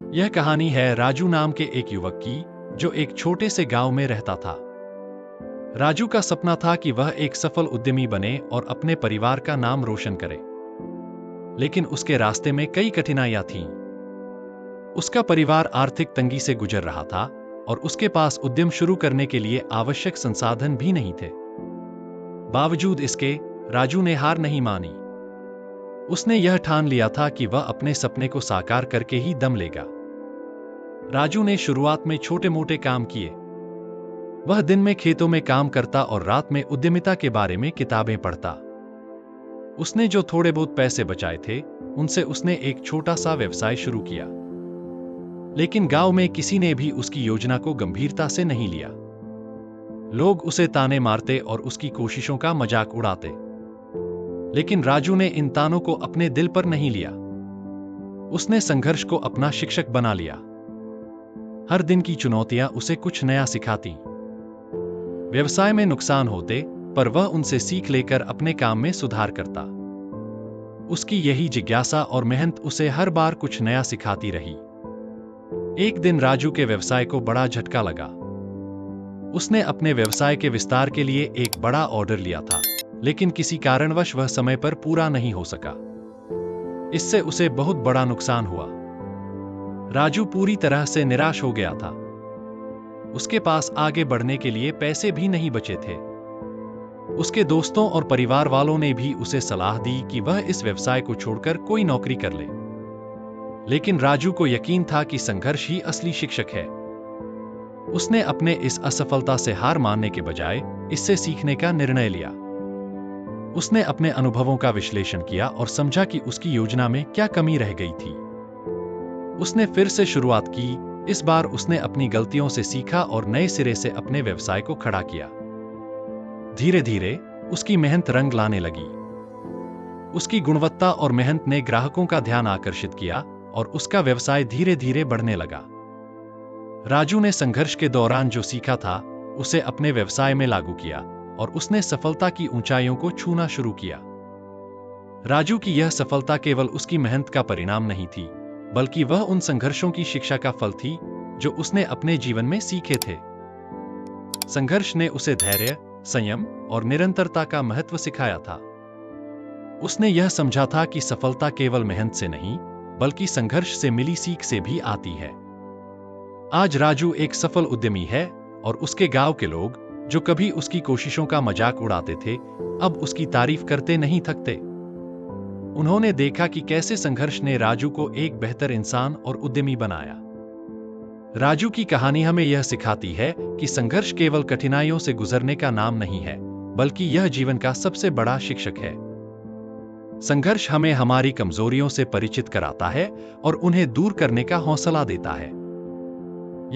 यह कहानी है राजू नाम के एक युवक की, जो एक छोटे से गांव में रहता था। राजू का सपना था कि वह एक सफल उद्यमी बने और अपने परिवार का नाम रोशन करे। लेकिन उसके रास्ते में कई कठिनाइयां थीं। उसका परिवार आर्थिक तंगी से गुजर रहा था और उसके पास उद्यम शुरू करने के लिए आवश्यक संसाधन भी नहीं थे। बावजूद इसके, राजू ने हार नहीं मानी। उसने यह ठान लिया था कि वह अपने सपने को साकार करके ही दम लेगा। राजू ने शुरुआत में छोटे मोटे काम किए। वह दिन में खेतों में काम करता और रात में उद्यमिता के बारे में किताबें पढ़ता। उसने जो थोड़े बहुत पैसे बचाए थे, उनसे उसने एक छोटा सा व्यवसाय शुरू किया। लेकिन गांव में किसी ने भी उसकी योजना को गंभीरता से नहीं लिया। लोग उसे ताने मारते और उसकी कोशिशों का मजाक उड़ाते। लेकिन राजू ने इन तानों को अपने दिल पर नहीं लिया। उसने संघर्ष को अपना शिक्षक बना लिया। हर दिन की चुनौतियां उसे कुछ नया सिखाती। व्यवसाय में नुकसान होते, पर वह उनसे सीख लेकर अपने काम में सुधार करता। उसकी यही जिज्ञासा और मेहनत उसे हर बार कुछ नया सिखाती रही। एक दिन राजू के व्यवसाय को बड़ा झटका लगा। उसने अपने व्यवसाय के विस्तार के लिए एक बड़ा ऑर्डर लिया था, लेकिन किसी कारणवश वह समय पर पूरा नहीं हो सका। इससे उसे बहुत बड़ा नुकसान हुआ। राजू पूरी तरह से निराश हो गया था। उसके पास आगे बढ़ने के लिए पैसे भी नहीं बचे थे। उसके दोस्तों और परिवार वालों ने भी उसे सलाह दी कि वह इस व्यवसाय को छोड़कर कोई नौकरी कर ले। लेकिन राजू को यकीन था कि संघर्ष ही असली शिक्षक है। उसने अपने इस असफलता से हार मानने के बजाय इससे सीखने का निर्णय लिया। उसने अपने अनुभवों का विश्लेषण किया और समझा कि उसकी योजना में क्या कमी रह गई थी। उसने फिर से शुरुआत की। इस बार उसने अपनी गलतियों से सीखा और नए सिरे से अपने व्यवसाय को खड़ा किया। धीरे धीरे उसकी मेहनत रंग लाने लगी। उसकी गुणवत्ता और मेहनत ने ग्राहकों का ध्यान आकर्षित किया और उसका व्यवसाय धीरे धीरे बढ़ने लगा। राजू ने संघर्ष के दौरान जो सीखा था, उसे अपने व्यवसाय में लागू किया और उसने सफलता की ऊंचाइयों को छूना शुरू किया। राजू की यह सफलता केवल उसकी मेहनत का परिणाम नहीं थी, बल्कि वह उन संघर्षों की शिक्षा का फल थी जो उसने अपने जीवन में सीखे थे। संघर्ष ने उसे धैर्य, संयम और निरंतरता का महत्व सिखाया था। उसने यह समझा था कि सफलता केवल मेहनत से नहीं, बल्कि संघर्ष से मिली सीख से भी आती है। आज राजू एक सफल उद्यमी है और उसके गांव के लोग, जो कभी उसकी कोशिशों का मजाक उड़ाते थे, अब उसकी तारीफ करते नहीं थकते। उन्होंने देखा कि कैसे संघर्ष ने राजू को एक बेहतर इंसान और उद्यमी बनाया। राजू की कहानी हमें यह सिखाती है कि संघर्ष केवल कठिनाइयों से गुजरने का नाम नहीं है, बल्कि यह जीवन का सबसे बड़ा शिक्षक है। संघर्ष हमें हमारी कमजोरियों से परिचित कराता है और उन्हें दूर करने का हौसला देता है।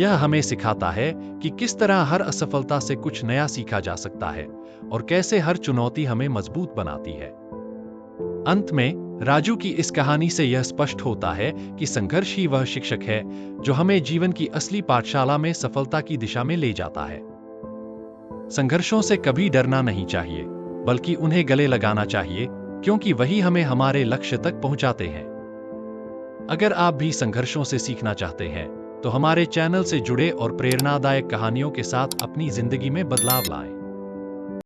यह हमें सिखाता है कि किस तरह हर असफलता से कुछ नया सीखा जा सकता है और कैसे हर चुनौती हमें मजबूत बनाती है। अंत में राजू की इस कहानी से यह स्पष्ट होता है कि संघर्ष ही वह शिक्षक है जो हमें जीवन की असली पाठशाला में सफलता की दिशा में ले जाता है। संघर्षों से कभी डरना नहीं चाहिए, बल्कि उन्हें गले लगाना चाहिए, क्योंकि वही हमें हमारे लक्ष्य तक पहुंचाते हैं। अगर आप भी संघर्षों से सीखना चाहते हैं, तो हमारे चैनल से जुड़े और प्रेरणादायक कहानियों के साथ अपनी जिंदगी में बदलाव लाएं।